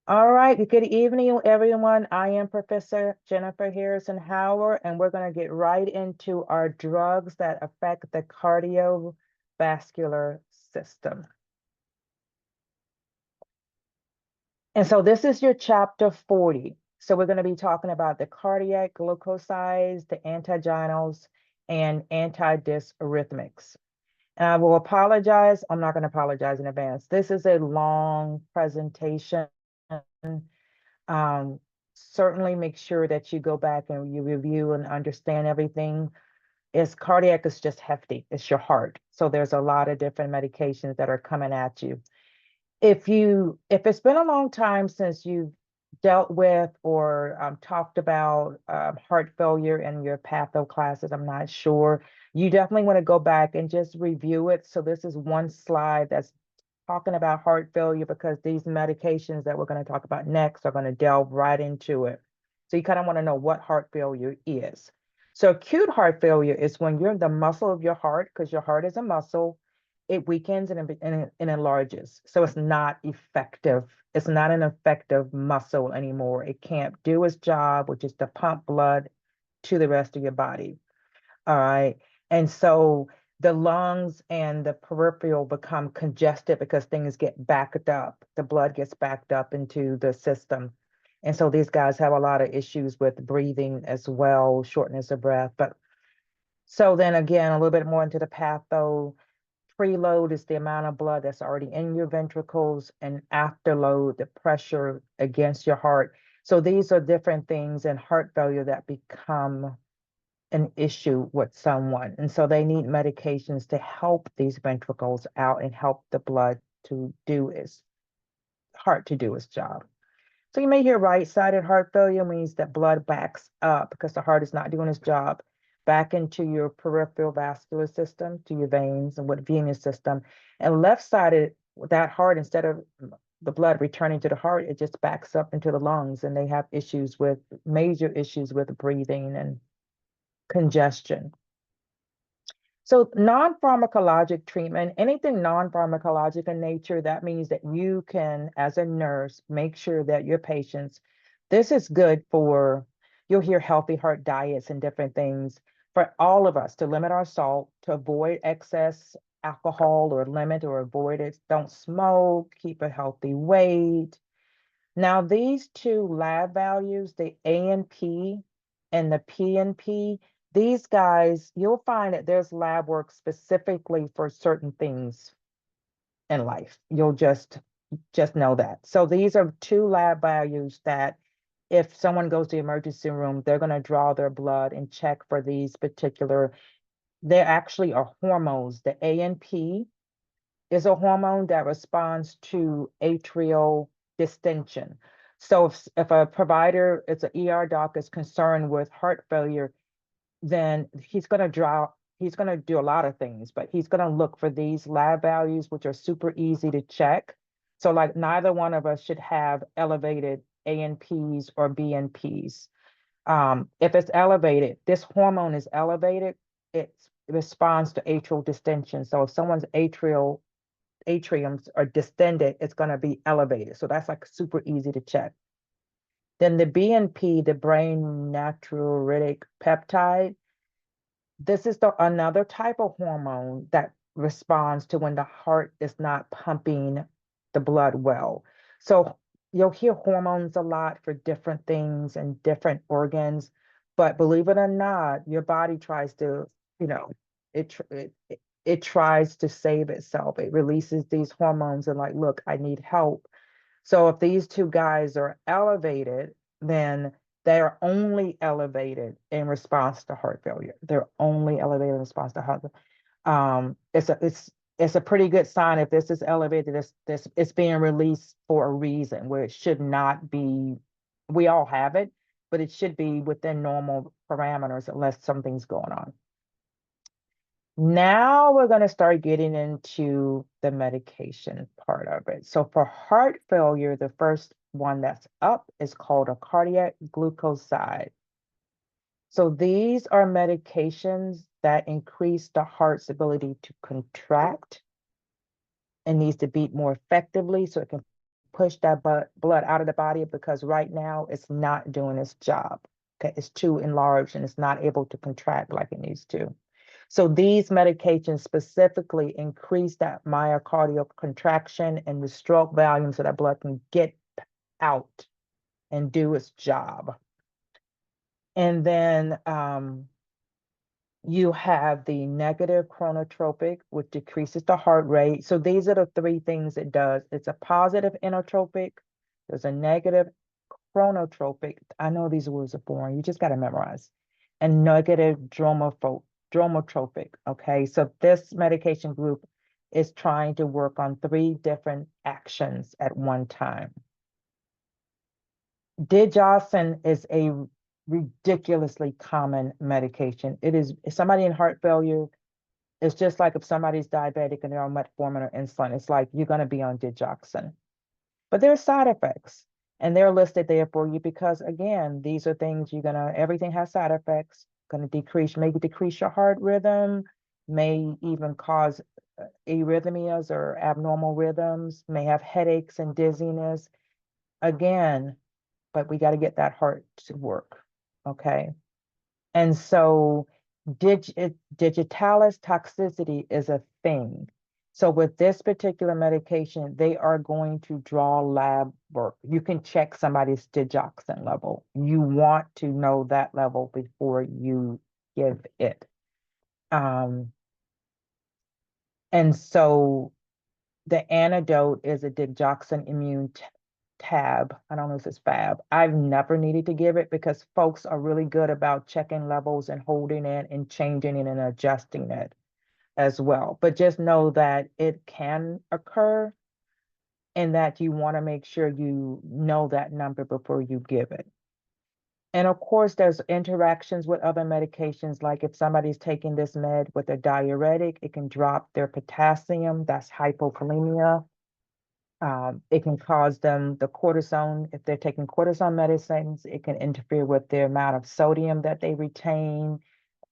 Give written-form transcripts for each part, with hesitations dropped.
All right, good evening, everyone. I am Professor Jennifer Harrison-Hauer, and we're going to get right into our drugs that affect the cardiovascular system. And so this is your chapter 40. So we're going to be talking about the cardiac glucosides, the antiginals, and antidysarrhythmics. And I will apologize. I'm not going to apologize in advance. This is a long presentation. Um, Certainly make sure that you go back and you review and understand everything. Cardiac is just hefty. It's your heart. So there's a lot of different medications that are coming at you. If it's been a long time since you've dealt with or talked about heart failure in your patho classes, I'm not sure. You definitely want to go back and just review it. So this is one slide that's talking about heart failure because these medications that we're going to talk about next are going to delve right into it. So you kind of want to know what heart failure is. So acute heart failure is when you're in the muscle of your heart, because your heart is a muscle, it weakens and enlarges. So it's not effective. It's not an effective muscle anymore. It can't do its job, which is to pump blood to the rest of your body. All right. And so the lungs and the peripheral become congested because things get backed up. The blood gets backed up into the system. And so these guys have a lot of issues with breathing as well, shortness of breath. But so then again, a little bit more into the patho. Preload is the amount of blood that's already in your ventricles, and afterload, the pressure against your heart. So these are different things in heart failure that become an issue with someone. And so they need medications to help these ventricles out and help the blood to do its heart to do its job. So you may hear right-sided heart failure means that blood backs up because the heart is not doing its job back into your peripheral vascular system, to your veins and with venous system. And left-sided, that heart, instead of the blood returning to the heart, it just backs up into the lungs, and they have major issues with breathing and congestion. So non-pharmacologic treatment, anything non-pharmacologic in nature, that means that you can, as a nurse, make sure that your patients, this is good for, you'll hear healthy heart diets and different things for all of us to limit our salt, to avoid excess alcohol or limit or avoid it. Don't smoke, keep a healthy weight. Now, these two lab values, the ANP and the PNP, these guys, you'll find that there's lab work specifically for certain things in life. You'll just know that. So these are two lab values that if someone goes to the emergency room, they're going to draw their blood and check for these particular, they actually are hormones. The ANP is a hormone that responds to atrial distension. So if a provider, it's an ER doc, is concerned with heart failure, then he's going to do a lot of things, but he's going to look for these lab values, which are super easy to check. So like neither one of us should have elevated ANPs or BNPs. If it's elevated, this hormone is elevated, it responds to atrial distension. So if someone's atriums are distended, it's going to be elevated. So that's like super easy to check. Then the BNP, the brain natriuretic peptide, this is another type of hormone that responds to when the heart is not pumping the blood well. So you'll hear hormones a lot for different things and different organs, but believe it or not, your body tries to, you know, it tries to save itself. It releases these hormones and like, look, I need help. So if these two guys are elevated, then they are only elevated in response to heart failure. They're only elevated in response to heart failure. It's a pretty good sign if this is elevated, it's being released for a reason where it should not be. We all have it, but it should be within normal parameters unless something's going on. Now we're going to start getting into the medication part of it. So for heart failure, the first one that's up is called a cardiac glucoside. So these are medications that increase the heart's ability to contract and needs to beat more effectively so it can push that blood out of the body because right now it's not doing its job. Okay, it's too enlarged and it's not able to contract like it needs to. So these medications specifically increase that myocardial contraction and the stroke volume so that blood can get out and do its job. And then you have the negative chronotropic, which decreases the heart rate. So these are the three things it does. It's a positive inotropic, there's a negative chronotropic. I know these words are boring. You just got to memorize. And negative dromotropic. Okay, so this medication group is trying to work on three different actions at one time. Digoxin is a ridiculously common medication. It is, if somebody in heart failure, it's just like if somebody's diabetic and they're on metformin or insulin, it's like you're going to be on digoxin. But there are side effects, and they're listed there for you because, again, these are things everything has side effects, going to maybe decrease your heart rhythm, may even cause arrhythmias or abnormal rhythms, may have headaches and dizziness. Again, but we got to get that heart to work, okay? And so digitalis toxicity is a thing. So with this particular medication, they are going to draw lab work. You can check somebody's digoxin level. You want to know that level before you give it. And so the antidote is a digoxin immune tab. I don't know if it's fab. I've never needed to give it because folks are really good about checking levels and holding it and changing it and adjusting it as well. But just know that it can occur and that you want to make sure you know that number before you give it. And of course, there's interactions with other medications, like if somebody's taking this med with a diuretic, it can drop their potassium, that's hypokalemia. It can cause them the cortisone. If they're taking cortisone medicines, it can interfere with the amount of sodium that they retain.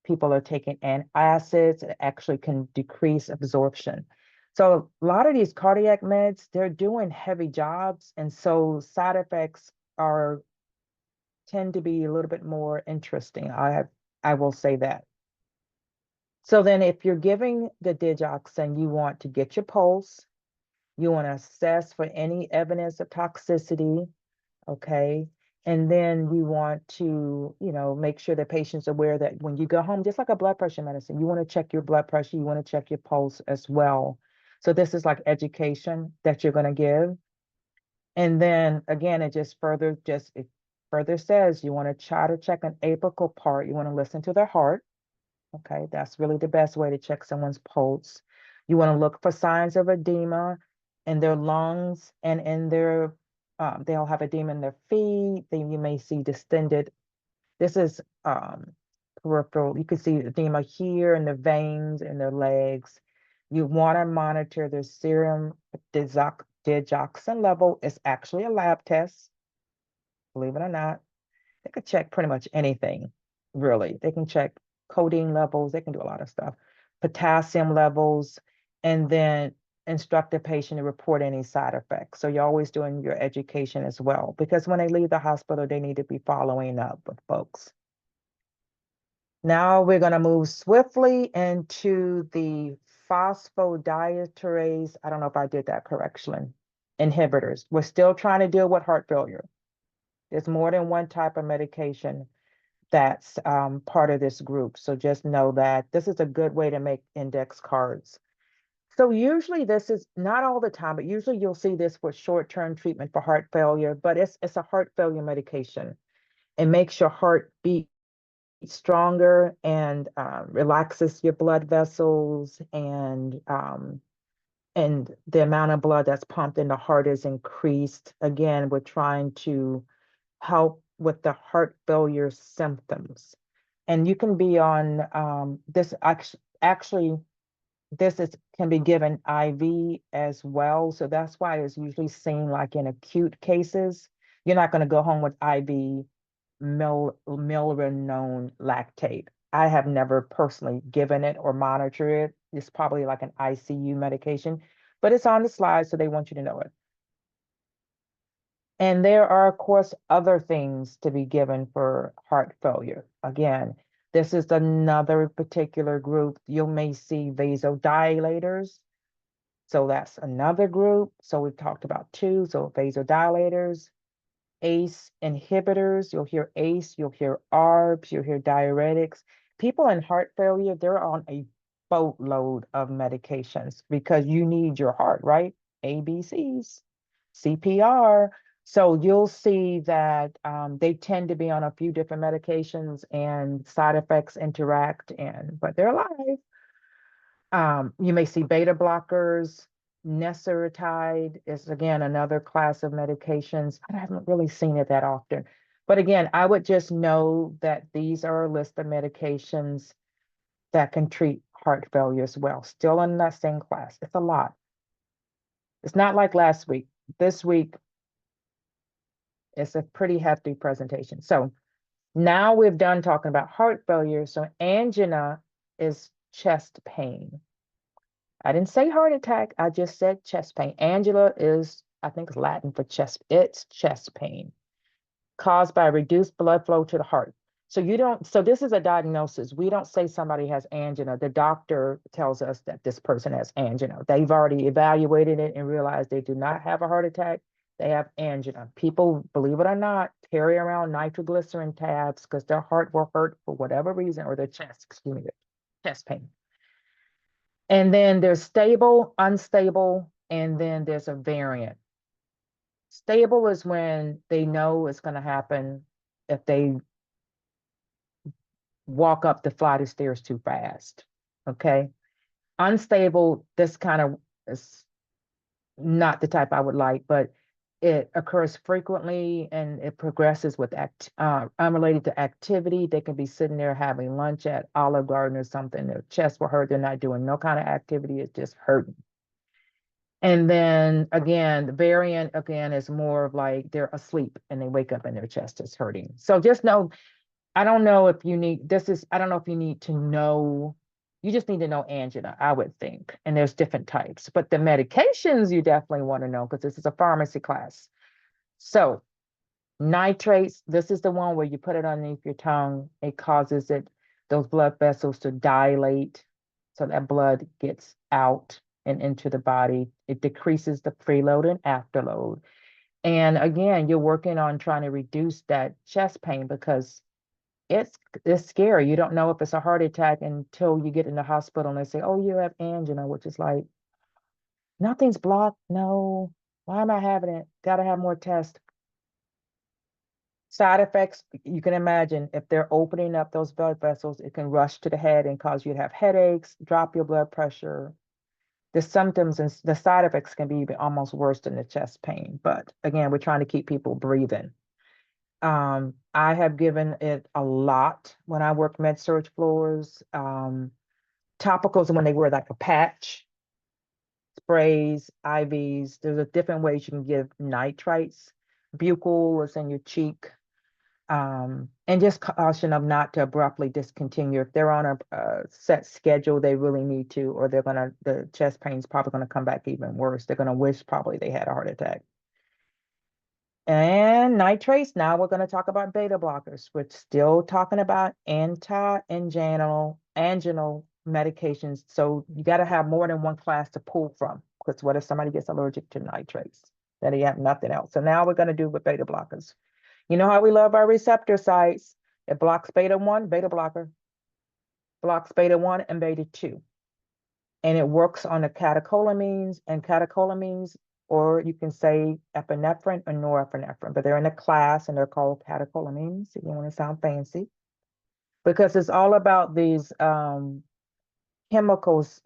People are taking antacids, it actually can decrease absorption. So a lot of these cardiac meds, they're doing heavy jobs. And so side effects tend to be a little bit more interesting. I will say that. So then if you're giving the digoxin, you want to get your pulse. You want to assess for any evidence of toxicity, okay? And then you want to, make sure the patient's aware that when you go home, just like a blood pressure medicine, you want to check your blood pressure, you want to check your pulse as well. So this is like education that you're going to give. And then again, it further says you want to try to check an apical part. You want to listen to their heart. Okay, that's really the best way to check someone's pulse. You want to look for signs of edema in their lungs and in they'll have edema in their feet. Then you may see distended. This is peripheral. You can see edema here in the veins in their legs. You want to monitor their serum digoxin level. It's actually a lab test, believe it or not. They could check pretty much anything, really. They can check codeine levels. They can do a lot of stuff, potassium levels, and then instruct the patient to report any side effects. So you're always doing your education as well, because when they leave the hospital, they need to be following up with folks. Now we're going to move swiftly into the phosphodiesterase. I don't know if I did that correctly. Inhibitors. We're still trying to deal with heart failure. There's more than one type of medication that's part of this group. So just know that this is a good way to make index cards. So usually this is not all the time, but usually you'll see this for short-term treatment for heart failure, but it's a heart failure medication. It makes your heart beat stronger and relaxes your blood vessels, and the amount of blood that's pumped in the heart is increased. Again, we're trying to help with the heart failure symptoms. And you can be on this actually can be given IV as well. So that's why it's usually seen like in acute cases. You're not going to go home with IV milrinone lactate. I have never personally given it or monitored it. It's probably like an ICU medication, but it's on the slide, so they want you to know it. And there are, of course, other things to be given for heart failure. Again, this is another particular group. You may see vasodilators. So that's another group. So we've talked about two. So vasodilators, ACE inhibitors. You'll hear ACE, you'll hear ARBs, you'll hear diuretics. People in heart failure, they're on a boatload of medications because you need your heart, right? ABCs, CPR. So you'll see that they tend to be on a few different medications and side effects interact, and but they're alive. You may see beta blockers. Neseritide is again another class of medications. I haven't really seen it that often. But again, I would just know that these are a list of medications that can treat heart failure as well. Still in that same class. It's a lot. It's not like last week. This week, it's a pretty hefty presentation. So now we've done talking about heart failure. So angina is chest pain. I didn't say heart attack. I just said chest pain. Angina is, I think, it's Latin for chest. It's chest pain caused by reduced blood flow to the heart. So you don't, so this is a diagnosis. We don't say somebody has angina. The doctor tells us that this person has angina. They've already evaluated it and realized they do not have a heart attack. They have angina. People, believe it or not, carry around nitroglycerin tabs because their heart will hurt for whatever reason, or their chest, excuse me, their chest pain. And then there's stable, unstable, and then there's a variant. Stable is when they know it's going to happen if they walk up the flight of stairs too fast. Okay. Unstable, this kind of is not the type I would like, but it occurs frequently and it progresses with unrelated to activity. They can be sitting there having lunch at Olive Garden or something. Their chest will hurt. They're not doing no kind of activity. It's just hurting. And then again, the variant again is more of like they're asleep and they wake up and their chest is hurting. So just know, I don't know if you need, I don't know if you need to know, you just need to know angina, I would think. And there's different types, but the medications you definitely want to know because this is a pharmacy class. So nitrates, this is the one where you put it underneath your tongue. It causes those blood vessels to dilate so that blood gets out and into the body. It decreases the preload and afterload. And again, you're working on trying to reduce that chest pain because it's scary. You don't know if it's a heart attack until you get in the hospital and they say, oh, you have angina, which is like, nothing's blocked. No, why am I having it? Got to have more tests. Side effects, you can imagine if they're opening up those blood vessels, it can rush to the head and cause you to have headaches, drop your blood pressure. The symptoms and the side effects can be even almost worse than the chest pain. But again, we're trying to keep people breathing. I have given it a lot when I work med surg floors. Topicals when they wear like a patch, sprays, IVs. There's a different ways you can give nitrites. Buccal is in your cheek. And just caution them not to abruptly discontinue. If they're on a set schedule, they really need to, or the chest pain's probably gonna come back even worse. They're gonna wish probably they had a heart attack. And nitrates, now we're gonna talk about beta blockers. We're still talking about anginal medications. So you gotta have more than one class to pull from, because what if somebody gets allergic to nitrates? Then they have nothing else. So now we're gonna do with beta blockers. You know how we love our receptor sites. It blocks beta 1, beta blocker, blocks beta 1 and beta 2. And it works on the catecholamines and catecholamines, or you can say epinephrine or norepinephrine, but they're in a class and they're called catecholamines if you want to sound fancy. Because it's all about these chemicals,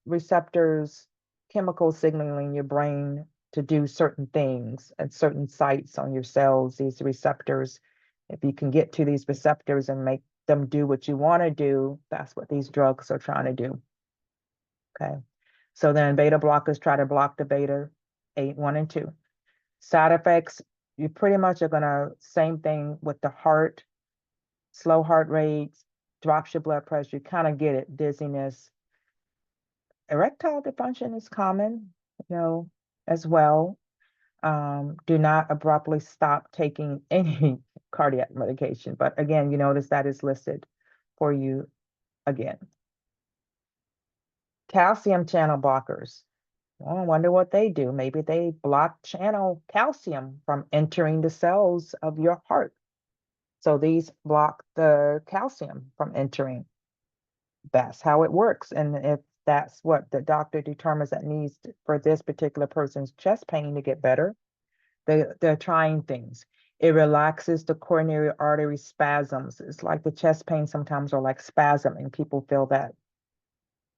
receptors, chemical signaling in your brain to do certain things at certain sites on your cells, these receptors. If you can get to these receptors and make them do what you want to do, that's what these drugs are trying to do. Okay. So then beta blockers try to block the beta 8, 1, and 2. Side effects, you pretty much are gonna, same thing with the heart, slow heart rates, drops your blood pressure, you kind of get it, dizziness. Erectile dysfunction is common, as well. Do not abruptly stop taking any cardiac medication. But again, you notice that is listed for you again. Calcium channel blockers. Well, I wonder what they do. Maybe they block channel calcium from entering the cells of your heart. So these block the calcium from entering. That's how it works. And if that's what the doctor determines that needs for this particular person's chest pain to get better, they're trying things. It relaxes the coronary artery spasms. It's like the chest pain sometimes are like spasm, and people feel that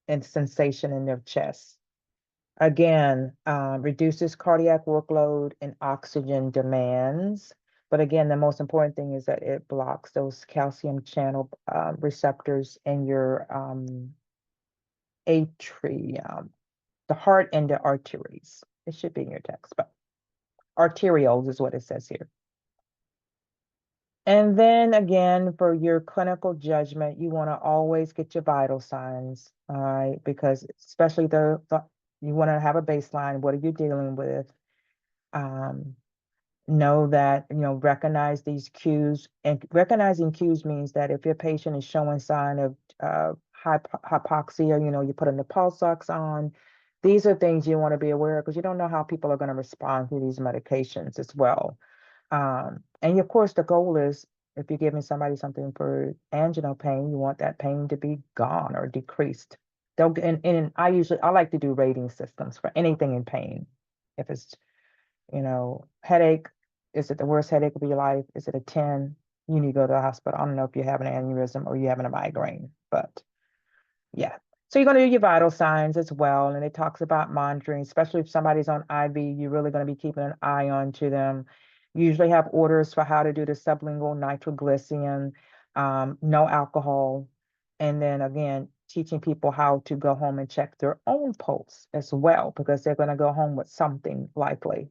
and sensation in their chest. Again, reduces cardiac workload and oxygen demands. But again, the most important thing is that it blocks those calcium channel receptors in your atrium, the heart and the arteries. It should be in your text, but arterioles is what it says here. And then again, for your clinical judgment, you want to always get your vital signs, all right? Because especially you want to have a baseline. What are you dealing with? Know that, recognize these cues. And recognizing cues means that if your patient is showing sign of hypoxia, you put in the pulse ox on. These are things you want to be aware of because you don't know how people are going to respond to these medications as well. And of course, the goal is if you're giving somebody something for angina pain, you want that pain to be gone or decreased. And I like to do rating systems for anything in pain. If it's, headache, is it the worst headache of your life? Is it a 10? You need to go to the hospital. I don't know if you have an aneurysm or you're having a migraine, but yeah. So you're going to do your vital signs as well. And it talks about monitoring, especially if somebody's on IV, you're really going to be keeping an eye on to them. You usually have orders for how to do the sublingual nitroglycerin, no alcohol. And then again, teaching people how to go home and check their own pulse as well, because they're going to go home with something likely.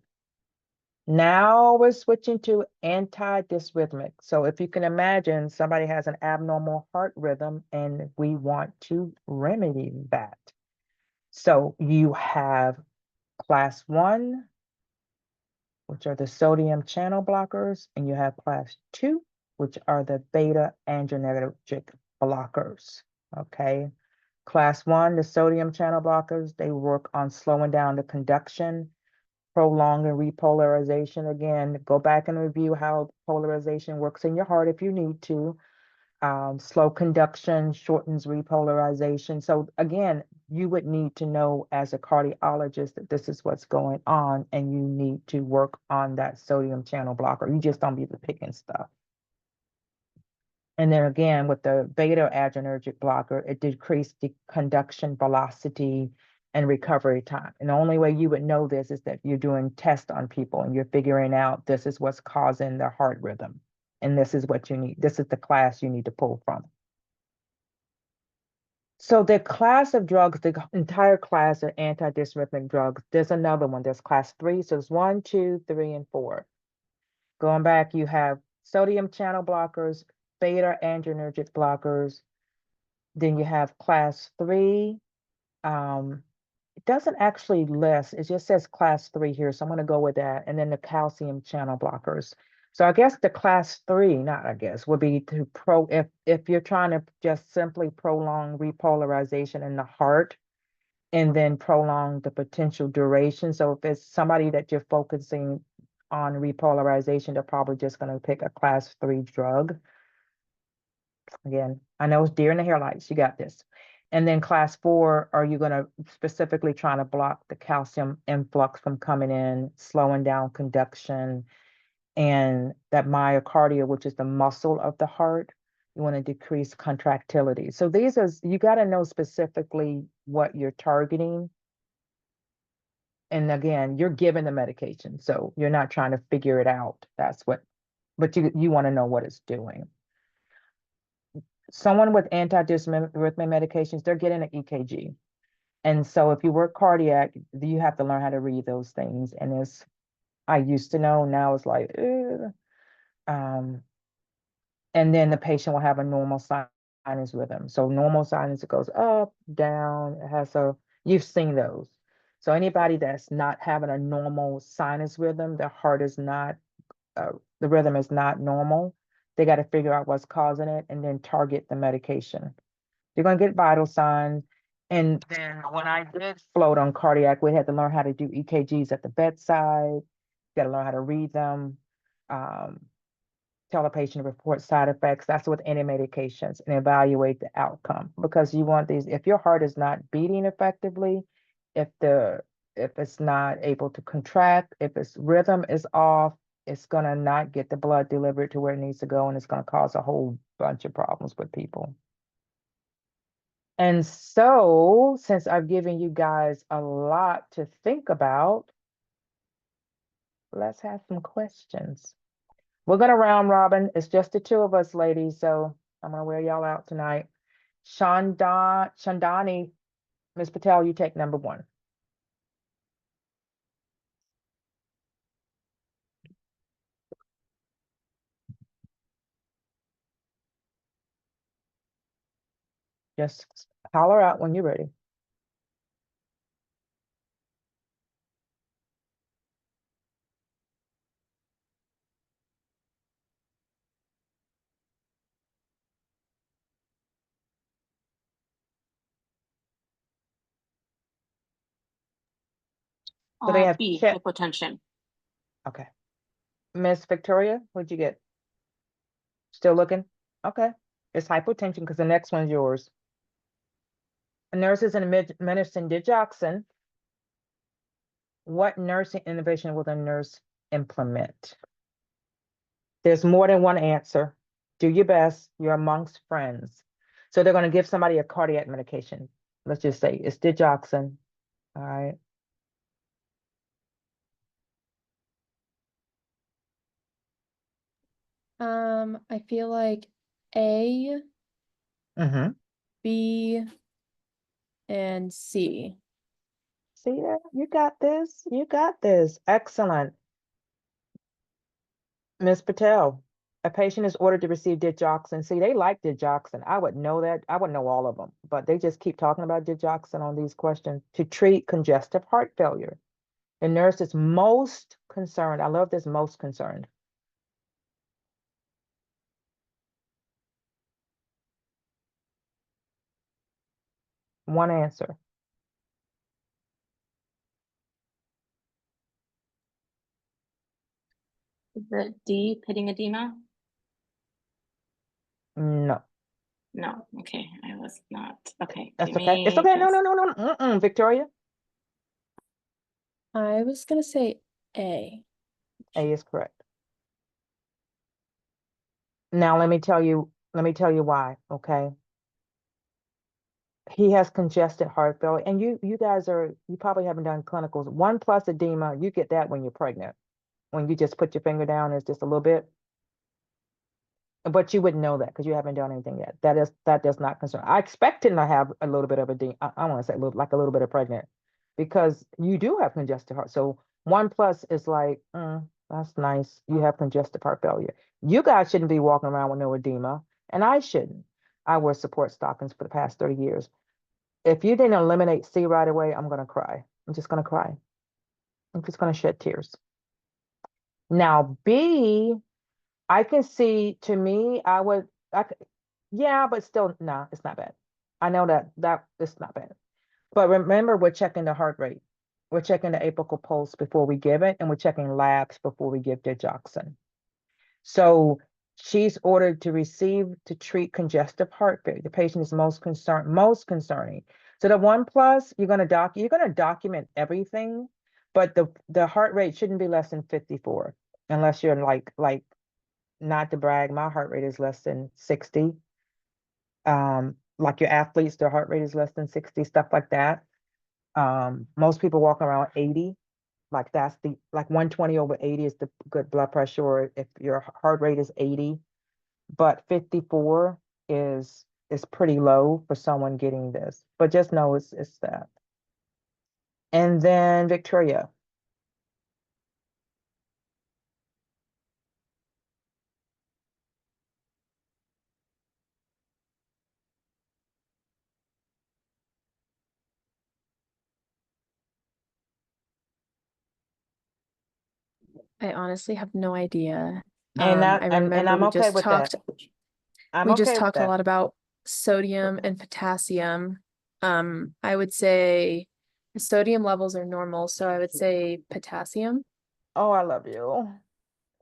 Now we're switching to antidysrhythmic. So if you can imagine, somebody has an abnormal heart rhythm and we want to remedy that. So you have class 1, which are the sodium channel blockers, and you have class 2, which are the beta adrenergic blockers. Okay. Class 1, the sodium channel blockers, they work on slowing down the conduction, prolonging repolarization. Again, go back and review how polarization works in your heart if you need to. Slow conduction shortens repolarization. So again, you would need to know as a cardiologist that this is what's going on and you need to work on that sodium channel blocker. You just don't be picking stuff. And then again, with the beta adrenergic blocker, it decreased the conduction velocity and recovery time. And the only way you would know this is that you're doing tests on people and you're figuring out this is what's causing their heart rhythm. And this is what you need. This is the class you need to pull from. So the class of drugs, the entire class of antidysrhythmic drugs, there's another one. There's class 3. So it's 1, 2, 3, and 4. Going back, you have sodium channel blockers, beta adrenergic blockers. Then you have class 3. It doesn't actually list, it just says class 3 here. So I'm going to go with that. And then the calcium channel blockers. So I guess the class 3, not I guess, would be to if you're trying to just simply prolong repolarization in the heart and then prolong the potential duration. So if it's somebody that you're focusing on repolarization, they're probably just going to pick a class 3 drug. Again, I know it's deer in the headlights. You got this. And then class 4, are you going to specifically trying to block the calcium influx from coming in, slowing down conduction, and that myocardia, which is the muscle of the heart, you want to decrease contractility. So these are, you got to know specifically what you're targeting. And again, you're given the medication, so you're not trying to figure it out. But you want to know what it's doing. Someone with antidysrhythmic medications, they're getting an EKG. And so if you work cardiac, you have to learn how to read those things. And I used to know, now it's like, and then the patient will have a normal sinus rhythm. So normal sinus, it goes up, down, you've seen those. So anybody that's not having a normal sinus rhythm, their heart is not, the rhythm is not normal. They got to figure out what's causing it and then target the medication. You're going to get vital signs. And then when I did float on cardiac, we had to learn how to do EKGs at the bedside. You got to learn how to read them. Um, Tell the patient to report side effects. That's with any medications and evaluate the outcome because you want these. If your heart is not beating effectively, if the if it's not able to contract, if its rhythm is off, it's gonna not get the blood delivered to where it needs to go, and it's gonna cause a whole bunch of problems with people. And so, since I've given you guys a lot to think about, let's have some questions. We're gonna round robin. It's just the two of us, ladies. So I'm gonna wear y'all out tonight. Shandani, Miss Patel, you take number one. Just holler out when you're ready. So they have B, check. hypotension. Okay. Miss Victoria, what'd you get? Still looking? Okay. It's hypotension because the next one's yours. A nurse is administering digoxin. What nursing innovation will the nurse implement? There's more than one answer. Do your best. You're amongst friends. So they're going to give somebody a cardiac medication. Let's just say it's digoxin. All right. I feel like A, Mm-hmm. B, and C. See that? You got this. You got this. Excellent. Miss Patel, a patient is ordered to receive digoxin. See, they like digoxin. I would know that. I would know all of them, but they just keep talking about digoxin on these questions to treat congestive heart failure. The nurse is most concerned. I love this most concerned. One answer. Is it D, pitting edema? No, No. Okay, I was not. Okay, that's give okay. It's me okay. No, just. no, no, no. Victoria, I was gonna say A. A is correct. Now let me tell you why, okay? He has congested heart failure, and you guys you probably haven't done clinicals. 1+ edema, you get that when you're pregnant. When you just put your finger down, it's just a little bit. But you wouldn't know that because you haven't done anything yet. That does not concern. I expect him to have a little bit of edema. I want to say a little, like a little bit of pregnant, because you do have congested heart. So 1+ is like, that's nice. You have congestive heart failure. You guys shouldn't be walking around with no edema, and I shouldn't. I wear support stockings for the past 30 years. If you didn't eliminate C right away, I'm gonna cry. I'm just gonna cry. I'm just gonna shed tears. Now B, I can see, to me, yeah, but still, no, it's not bad. I know that it's not bad. But remember, we're checking the heart rate. We're checking the apical pulse before we give it, and we're checking labs before we give digoxin. So she's ordered to receive to treat congestive heart failure. The patient is most concerning. So the 1+, you're gonna document everything, but the heart rate shouldn't be less than 54, unless you're like not to brag, my heart rate is less than 60. Like your athletes, their heart rate is less than 60, stuff like that. Most people walk around 80. Like that's like 120/80 is the good blood pressure, or if your heart rate is 80, but 54 is pretty low for someone getting this. But just know it's that. And then Victoria. I honestly have no idea. And I and remember I'm we okay just with that. I'm we just okay with talked a that. lot about sodium and potassium. I would say the sodium levels are normal, so I would say potassium. Oh, I love you.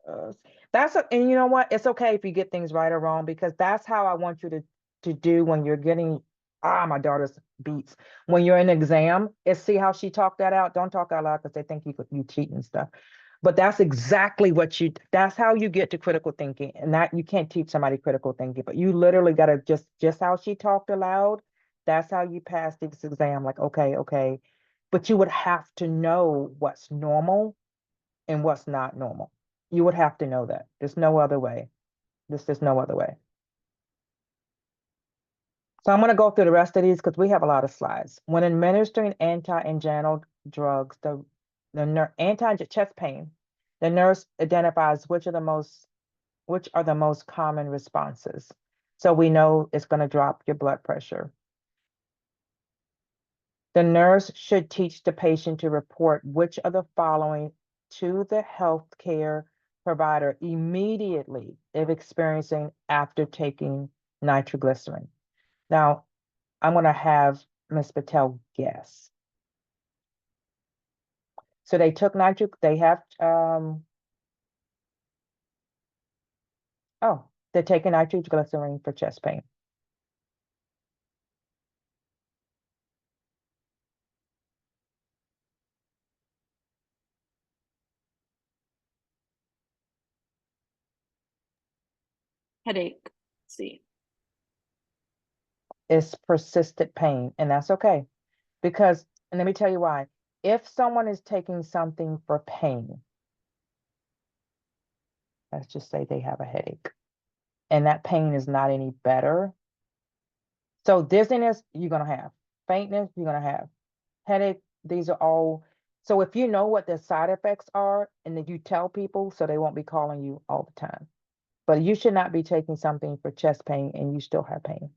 And you know what? It's okay if you get things right or wrong, because that's how I want you to do when you're getting, my daughter's beats. When you're in exam, is see how she talked that out. Don't talk out loud because they think you cheat and stuff. But that's exactly that's how you get to critical thinking. And that you can't teach somebody critical thinking, but you literally gotta just how she talked aloud, that's how you pass this exam. Like, okay, okay. But you would have to know what's normal and what's not normal. You would have to know that. There's no other way. There's no other way. So I'm going to go through the rest of these because we have a lot of slides. When administering anti-anginal drugs, anti-chest pain, the nurse identifies which are the most common responses. So we know it's going to drop your blood pressure. The nurse should teach the patient to report which of the following to the healthcare provider immediately if experiencing after taking nitroglycerin. Now, I'm going to have Ms. Patel guess. So they took they have, they're taking nitroglycerin for chest pain. Headache, C. It's persistent pain, and that's okay. Because, and let me tell you why. If someone is taking something for pain, let's just say they have a headache, and that pain is not any better. So dizziness, you're going to have. Faintness, you're going to have. Headache, these are all. So if you know what the side effects are, and then you tell people, so they won't be calling you all the time. But you should not be taking something for chest pain and you still have pain.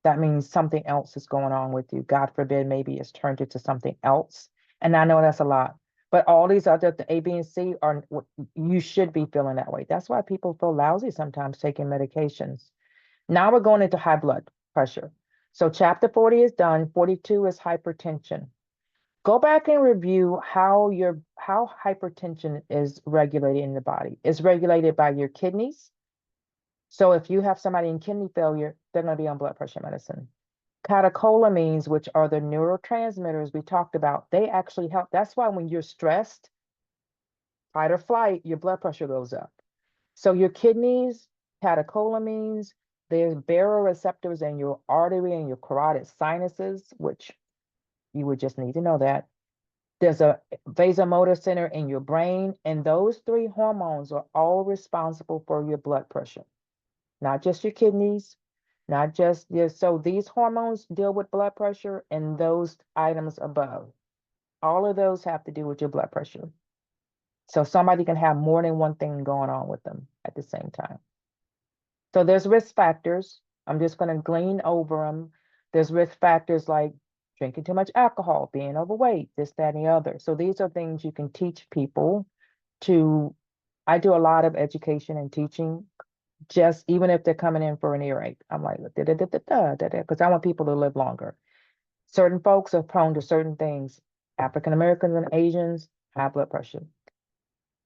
That means something else is going on with you. God forbid, maybe it's turned into something else. And I know that's a lot. But all these other, the A, B, and C are, you should be feeling that way. That's why people feel lousy sometimes taking medications. Now we're going into high blood pressure. So chapter 40 is done. 42 is hypertension. Go back and review how hypertension is regulated in the body. It's regulated by your kidneys. So if you have somebody in kidney failure, they're going to be on blood pressure medicine. Catecholamines, which are the neurotransmitters we talked about, they actually help. That's why when you're stressed, fight or flight, your blood pressure goes up. So your kidneys, catecholamines, there's baroreceptors in your artery and your carotid sinuses, which you would just need to know that. There's a vasomotor center in your brain, and those three hormones are all responsible for your blood pressure, not just your kidneys, not just your, so these hormones deal with blood pressure and those items above. All of those have to do with your blood pressure. So somebody can have more than one thing going on with them at the same time. So there's risk factors. I'm just going to glean over them. There's risk factors like drinking too much alcohol, being overweight, this, that, and the other. So these are things you can teach people to. I do a lot of education and teaching, just even if they're coming in for an earache. I'm like, because I want people to live longer. Certain folks are prone to certain things. African Americans and Asians, high blood pressure.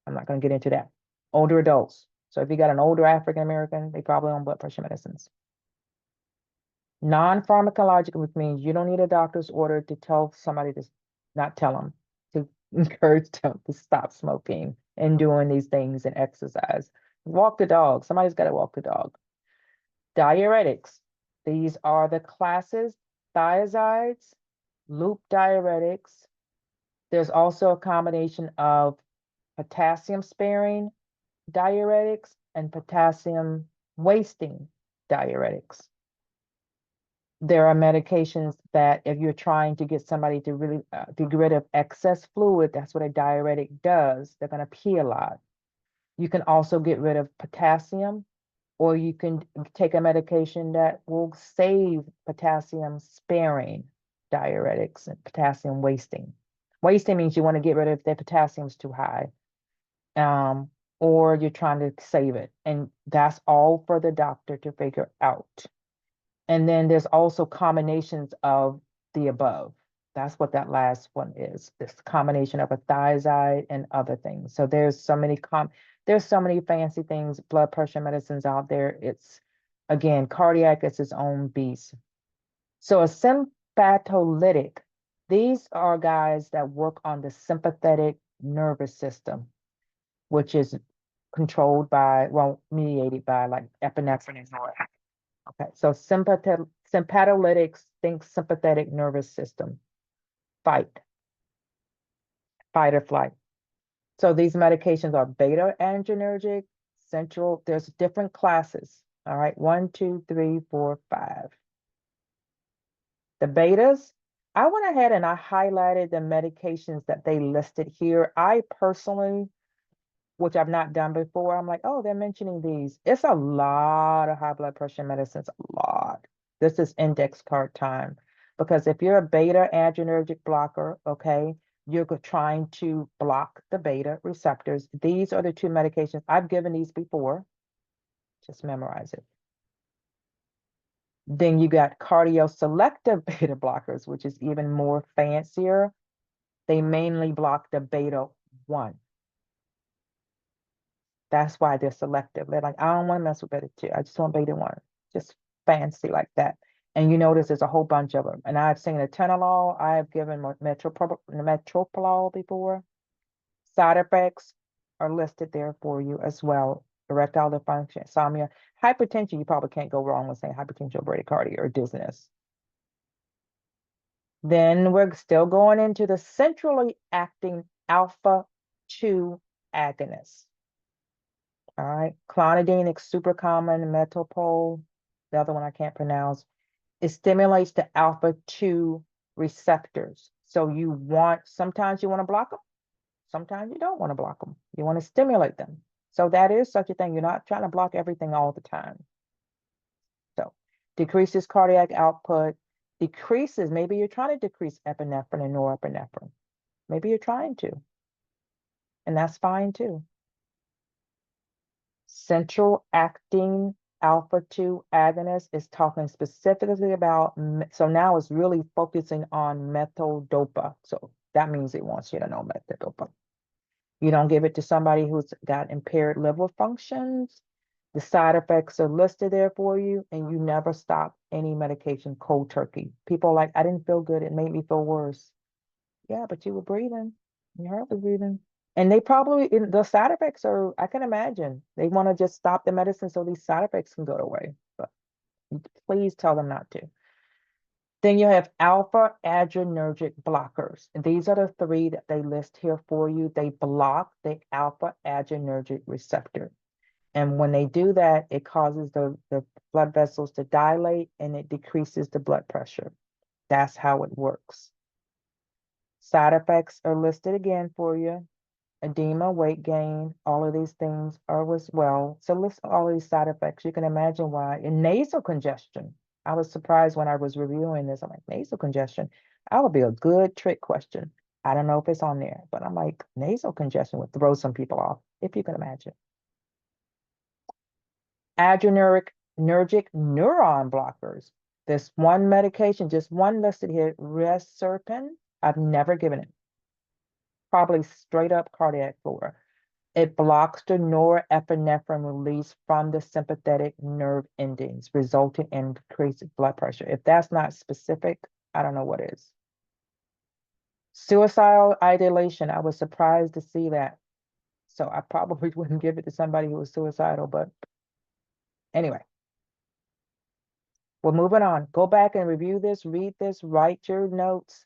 I'm not going to get into that. Older adults. So if you got an older African American, they probably on blood pressure medicines. Non-pharmacological, which means you don't need a doctor's order to tell somebody to not tell them, to encourage them to stop smoking and doing these things and exercise. Walk the dog. Somebody's got to walk the dog. Diuretics. These are the classes: thiazides, loop diuretics. There's also a combination of potassium sparing diuretics and potassium wasting diuretics. There are medications that if you're trying to get somebody to really to get rid of excess fluid, that's what a diuretic does. They're going to pee a lot. You can also get rid of potassium, or you can take a medication that will save potassium sparing diuretics and potassium wasting. Wasting means you want to get rid of if the potassium's too high. or you're trying to save it. And that's all for the doctor to figure out. And then there's also combinations of the above. That's what that last one is. This combination of a thiazide and other things. So there's so many fancy things, blood pressure medicines out there. It's, again, cardiac is its own beast. So a sympatholytic, these are guys that work on the sympathetic nervous system, which is controlled by, well, mediated by like epinephrine and norepinephrine. Okay, so sympatholytics, think sympathetic nervous system, fight or flight. So these medications are beta adrenergic, central, there's different classes. All right, 1, 2, 3, 4, 5. The betas, I went ahead and I highlighted the medications that they listed here. I personally, which I've not done before, I'm like, oh, they're mentioning these. It's a lot of high blood pressure medicines, a lot. This is index card time. Because if you're a beta adrenergic blocker, okay, you're trying to block the beta receptors. These are the two medications. I've given these before. Just memorize it. Then you got cardioselective beta blockers, which is even more fancier. They mainly block the beta 1. That's why they're selective. They're like, I don't want to mess with beta 2. I just want beta 1. Just fancy like that. And you notice there's a whole bunch of them. And I've seen atenolol. I've given metoprolol before. Side effects are listed there for you as well. Erectile dysfunction, insomnia, hypertension. You probably can't go wrong with saying hypertension or bradycardia or dizziness. Then we're still going into the centrally acting alpha 2 agonists. All right, clonidine is super common, metopol, the other one I can't pronounce. It stimulates the alpha 2 receptors. So sometimes you want to block them, sometimes you don't want to block them. You want to stimulate them. So that is such a thing. You're not trying to block everything all the time. So decreases cardiac output, maybe you're trying to decrease epinephrine and norepinephrine. Maybe you're trying to, and that's fine too. Central acting alpha 2 agonist is talking specifically about, so now it's really focusing on methodopa. So that means it wants you to know methodopa. You don't give it to somebody who's got impaired liver functions. The side effects are listed there for you, and you never stop any medication cold turkey. People are like, I didn't feel good. It made me feel worse. Yeah, but you were breathing. You heard the breathing. And they probably, the side effects are, I can imagine, they want to just stop the medicine so these side effects can go away. But please tell them not to. Then you have alpha adrenergic blockers. And these are the 3 that they list here for you. They block the alpha adrenergic receptor. And when they do that, it causes the blood vessels to dilate and it decreases the blood pressure. That's how it works. Side effects are listed again for you. Edema, weight gain, all of these things are as well. So list all of these side effects. You can imagine why. In nasal congestion, I was surprised when I was reviewing this. I'm like, nasal congestion, that would be a good trick question. I don't know if it's on there, but I'm like, nasal congestion would throw some people off, if you can imagine. Adrenergic neuron blockers. This one medication, just one listed here, Reserpin. I've never given it. Probably straight up cardiac flora. It blocks the norepinephrine release from the sympathetic nerve endings, resulting in decreased blood pressure. If that's not specific, I don't know what is. Suicidal ideation, I was surprised to see that. So I probably wouldn't give it to somebody who was suicidal, but anyway. We're moving on. Go back and review this, read this, write your notes.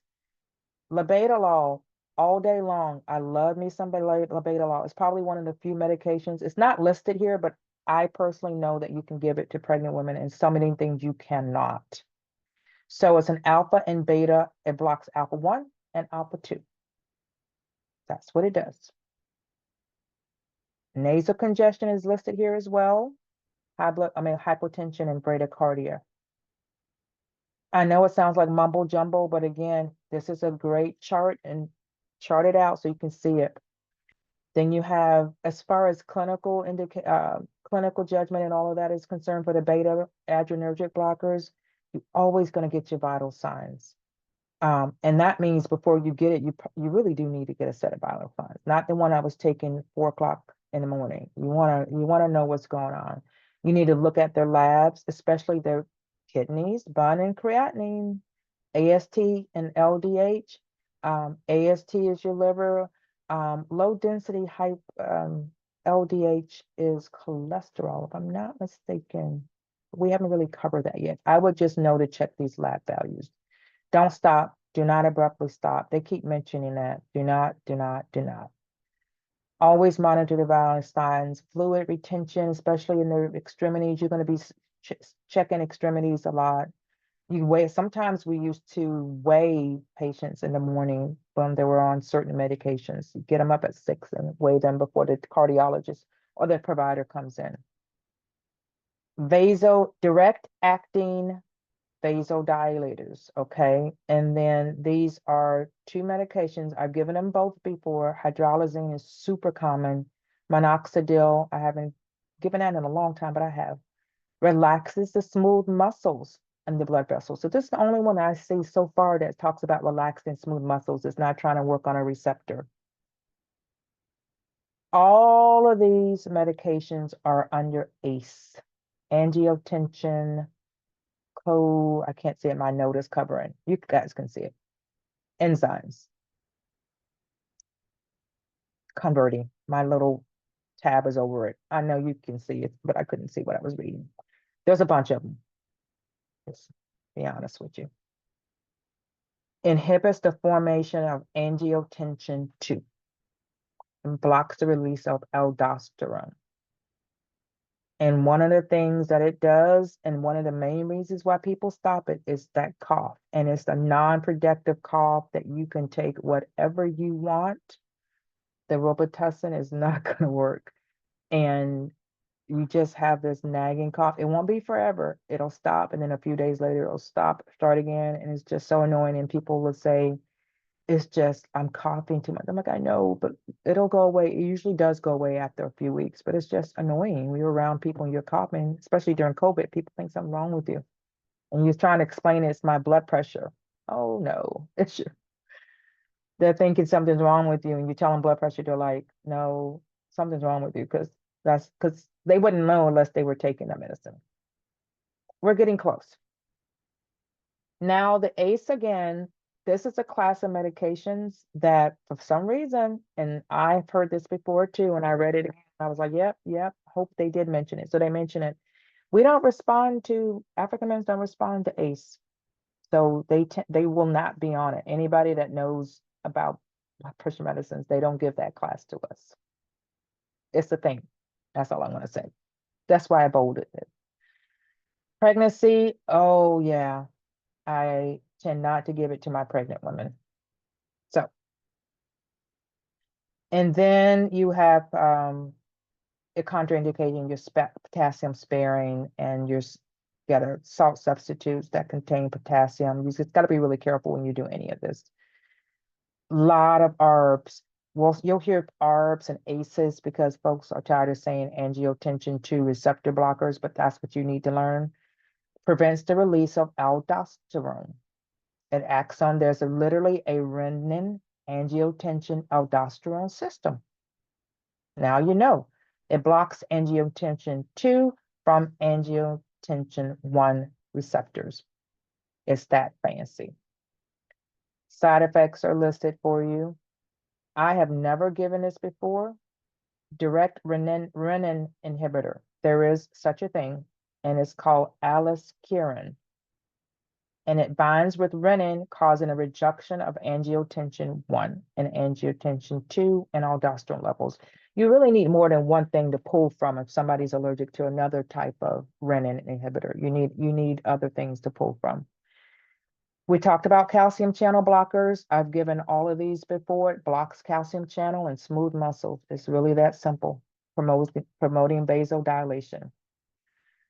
Labetalol, all day long. I love me some labetalol. It's probably one of the few medications. It's not listed here, but I personally know that you can give it to pregnant women and so many things you cannot. So it's an alpha and beta. It blocks alpha 1 and alpha 2. That's what it does. Nasal congestion is listed here as well. Hypotension and bradycardia. I know it sounds like mumbo jumbo, but again, this is a great chart and chart it out so you can see it. Then you have, as far as clinical judgment and all of that is concerned for the beta adrenergic blockers, you're always going to get your vital signs. And that means before you get it, you really do need to get a set of vital signs, not the one I was taking 4 o'clock in the morning. You wanna know what's going on. You need to look at their labs, especially their kidneys, bun and creatinine, AST and LDH. AST is your liver. Low density LDH is cholesterol, if I'm not mistaken. We haven't really covered that yet. I would just know to check these lab values. Don't stop. Do not abruptly stop. They keep mentioning that. Do not, do not, do not. Always monitor the vital signs. Fluid retention, especially in the extremities. You're going to be checking extremities a lot. You weigh. Sometimes we used to weigh patients in the morning when they were on certain medications. You get them up at 6 and weigh them before the cardiologist or the provider comes in. Direct acting vasodilators, okay? And then these are 2 medications. I've given them both before. Hydralazine is super common. Minoxidil, I haven't given that in a long time, but I have. Relaxes the smooth muscles in the blood vessels. So this is the only one I see so far that talks about relaxing smooth muscles. It's not trying to work on a receptor. All of these medications are under ACE. Angiotensin, I can't see it, my note is covering. You guys can see it. Enzymes. Converting. My little tab is over it. I know you can see it, but I couldn't see what I was reading. There's a bunch of them. Just be honest with you. Inhibits the formation of angiotensin 2 and blocks the release of aldosterone. And one of the things that it does, and one of the main reasons why people stop it, is that cough. And it's a non-productive cough that you can take whatever you want. The Robitussin is not going to work. And you just have this nagging cough. It won't be forever. It'll stop. And then a few days later, it'll start again. And it's just so annoying. And people will say, it's just, I'm coughing too much. I'm like, I know, but it'll go away. It usually does go away after a few weeks, but it's just annoying. When you're around people and you're coughing, especially during COVID, people think something wrong with you. And you're trying to explain it's my blood pressure. Oh no, it's your, they're thinking something's wrong with you, and you tell them blood pressure, they're like, no, something's wrong with you, because they wouldn't know unless they were taking the medicine. We're getting close. Now the ACE again, this is a class of medications that for some reason, and I've heard this before too, and I read it again, I was like, yep, hope they did mention it. So they mention it. We don't respond to, African Americans don't respond to ACE. So they will not be on it. Anybody that knows about blood pressure medicines, they don't give that class to us. It's the thing. That's all I'm going to say. That's why I bolded it. Pregnancy, oh yeah. I tend not to give it to my pregnant women. So, and then you have it contraindicating your potassium sparing and your other salt substitutes that contain potassium. You just got to be really careful when you do any of this. A lot of ARBs. Well, you'll hear ARBs and ACEs because folks are tired of saying angiotensin 2 receptor blockers, but that's what you need to learn. Prevents the release of aldosterone. It acts on, there's literally a renin angiotensin aldosterone system. Now you know. It blocks angiotensin 2 from angiotensin 1 receptors. It's that fancy. Side effects are listed for you. I have never given this before. Direct renin inhibitor. There is such a thing, and it's called aliskiren. And it binds with renin, causing a reduction of angiotensin 1 and angiotensin 2 and aldosterone levels. You really need more than one thing to pull from if somebody's allergic to another type of renin inhibitor. You need other things to pull from. We talked about calcium channel blockers. I've given all of these before. It blocks calcium channel and smooth muscles. It's really that simple, promoting vasodilation.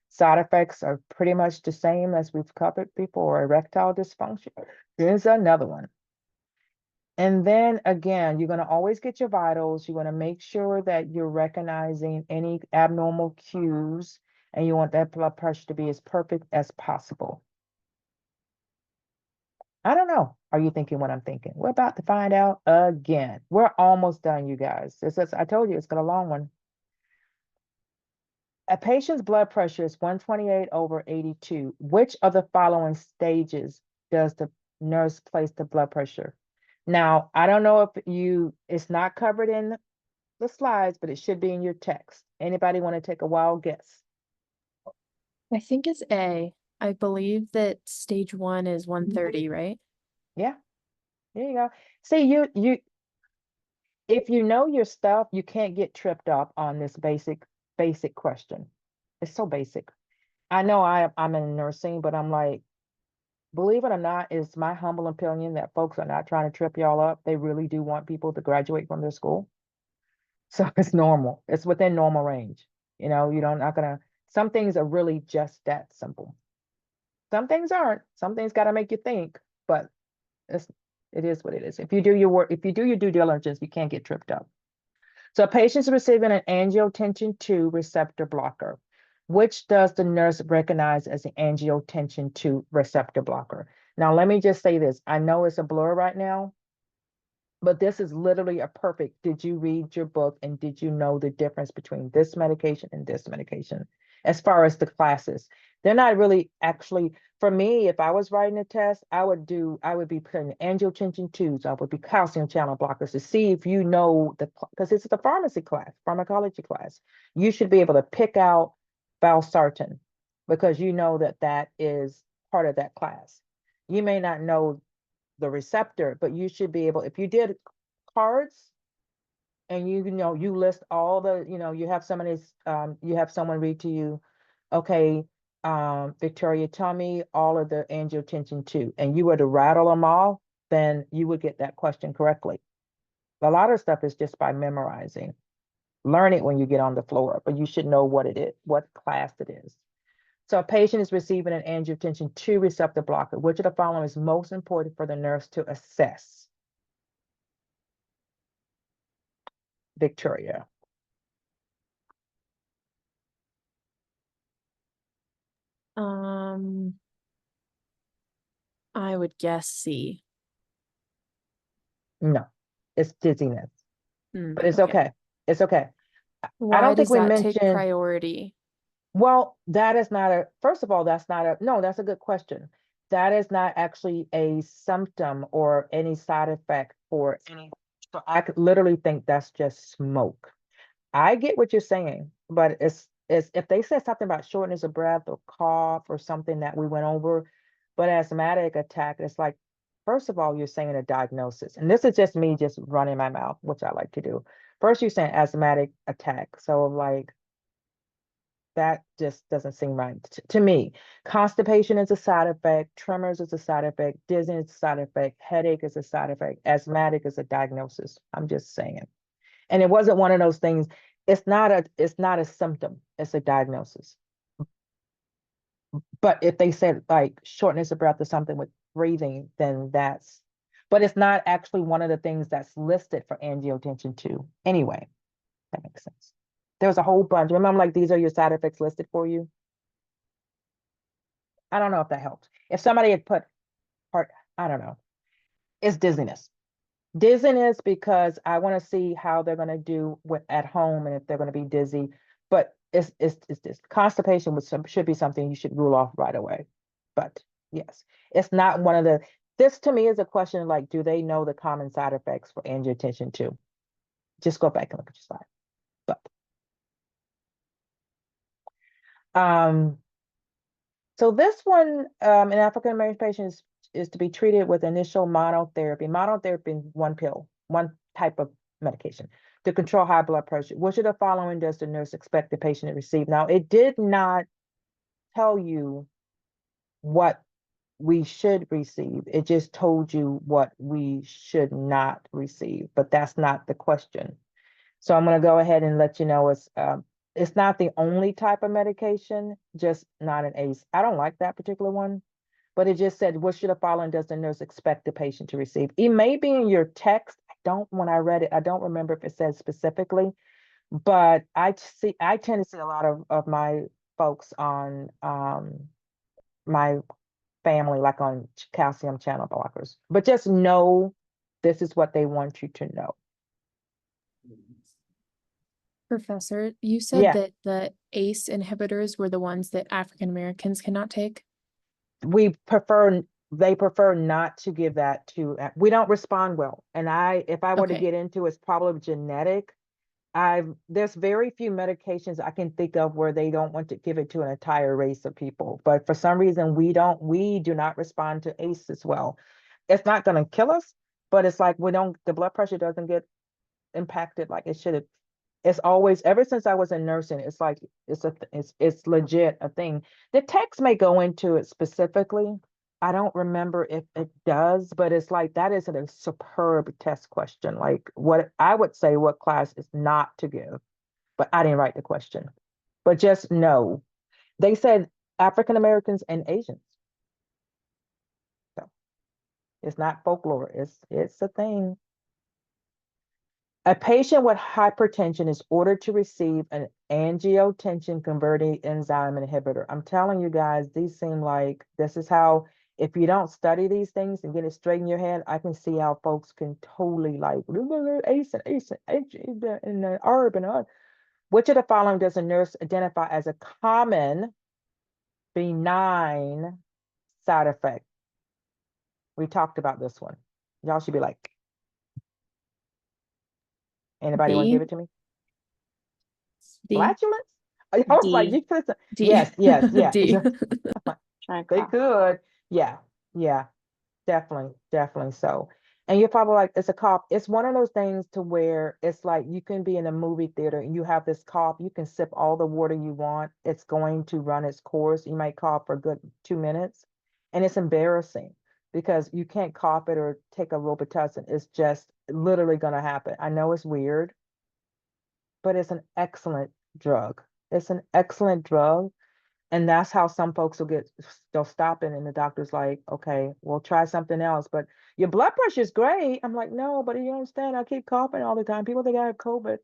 Side effects are pretty much the same as we've covered before. Erectile dysfunction. Here's another one. And then again, you're going to always get your vitals. You're going to make sure that you're recognizing any abnormal cues, and you want that blood pressure to be as perfect as possible. I don't know. Are you thinking what I'm thinking? We're about to find out again. We're almost done, you guys. I told you it's got a long one. A patient's blood pressure is 128/82. Which of the following stages does the nurse place the blood pressure? Now, I don't know if it's not covered in the slides, but it should be in your text. Anybody want to take a wild guess? I think it's A. I believe that stage 1 is 130, right? Yeah, there you go. See, if you know your stuff, you can't get tripped up on this basic question. It's so basic. I know I'm in nursing, but I'm like, believe it or not, it's my humble opinion that folks are not trying to trip y'all up. They really do want people to graduate from their school. So it's normal. It's within normal range. You know, you don't not gonna, some things are really just that simple. Some things aren't. Some things gotta make you think, but it is what it is. If you do your work, if you do your due diligence, you can't get tripped up. So patients receiving an angiotensin 2 receptor blocker. Which does the nurse recognize as an angiotensin 2 receptor blocker? Now, let me just say this. I know it's a blur right now, but this is literally a perfect. Did you read your book and did you know the difference between this medication and this medication? As far as the classes, they're not really actually, for me, if I was writing a test, I would be putting angiotensin 2s, I would be calcium channel blockers to see if you know because it's the pharmacology class. You should be able to pick out valsartan because you know that is part of that class. You may not know the receptor, but you should be able, if you did cards and you list all the, you have you have someone read to you, okay, Victoria, tell me all of the angiotensin 2, and you were to rattle them all, then you would get that question correctly. A lot of stuff is just by memorizing. Learn it when you get on the floor, but you should know what it is, what class it is. So a patient is receiving an angiotensin 2 receptor blocker. Which of the following is most important for the nurse to assess? Victoria. I would guess C. No, it's dizziness, but it's Okay. okay. It's okay. I Why don't think does we that take mentioned, priority? well, that is not first of all, no, that's a good question. That is not actually a symptom or any side effect for any, so I could literally think that's just smoke. I get what you're saying, but it's if they said something about shortness of breath or cough or something that we went over, but asthmatic attack, it's like, first of all, you're saying a diagnosis, and this is just me just running my mouth, which I like to do. First, you're saying asthmatic attack, so like that just doesn't seem right to me. Constipation is a side effect, tremors is a side effect, dizziness is a side effect, headache is a side effect, asthmatic is a diagnosis. I'm just saying. And it wasn't one of those things. It's not a symptom, it's a diagnosis. But if they said like shortness of breath or something with breathing, then but it's not actually one of the things that's listed for angiotensin 2. Anyway, that makes sense. There was a whole bunch. Remember, like these are your side effects listed for you. I don't know if that helps. If somebody had put heart, I don't know. It's dizziness. Dizziness because I want to see how they're going to do at home and if they're going to be dizzy. But it's this constipation should be something you should rule off right away. But yes, it's not one of the. This to me is a question like, do they know the common side effects for angiotensin 2? Just go back and look at your slide. But so this one in African American patients is to be treated with initial monotherapy. Monotherapy, one pill, one type of medication to control high blood pressure. Which of the following does the nurse expect the patient to receive? Now, it did not tell you what we should receive. It just told you what we should not receive, but that's not the question. So I'm going to go ahead and let you know it's not the only type of medication, just not an ACE. I don't like that particular one, but it just said, what should have following does the nurse expect the patient to receive? It may be in your text. When I read it, I don't remember if it says specifically, but I tend to see a lot of my folks on my family, like on calcium channel blockers, but just know this is what they want you to know. Professor, you said Yeah. that the ACE inhibitors were the ones that African Americans cannot take? They prefer not to give that to, we don't respond well. And if I were to Okay. get into it's probably genetic. There's very few medications I can think of where they don't want to give it to an entire race of people. But for some reason, we do not respond to ACE as well. It's not going to kill us, but it's like the blood pressure doesn't get impacted like it should have. It's always, ever since I was in nursing, it's like, it's legit a thing. The text may go into it specifically. I don't remember if it does, but it's like, that is a superb test question. Like, what I would say, what class is not to give, but I didn't write the question. But just know, they said African Americans and Asians. So it's not folklore, it's a thing. A patient with hypertension is ordered to receive an angiotensin converting enzyme inhibitor. I'm telling you guys, these seem like this is how, if you don't study these things and get it straight in your head, I can see how folks can totally like ACE and the ARB and all. Which of the following does a nurse identify as a common benign side effect? We talked about this one. Y'all should be like, anybody want to D. give it to me? D. Flatulence? I was like, D. you could. D. Yes, yeah. D. Try They cough. could. Yeah, definitely so. And you're probably like, it's a cough. It's one of those things to where it's like you can be in a movie theater and you have this cough, you can sip all the water you want. It's going to run its course. You might cough for a good 2 minutes. And it's embarrassing because you can't cough it or take a Robitussin. It's just literally gonna happen. I know it's weird, but it's an excellent drug. It's an excellent drug. And that's how some folks they'll stop it, and the doctor's like, okay, we'll try something else. But your blood pressure is great. I'm like, no, but you understand, I keep coughing all the time. People think I have COVID.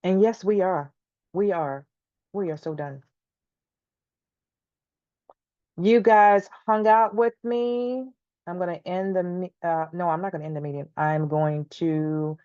And yes, we are. We are. We are so done. You guys hung out with me. I'm gonna end no, I'm not gonna end the meeting. I'm going to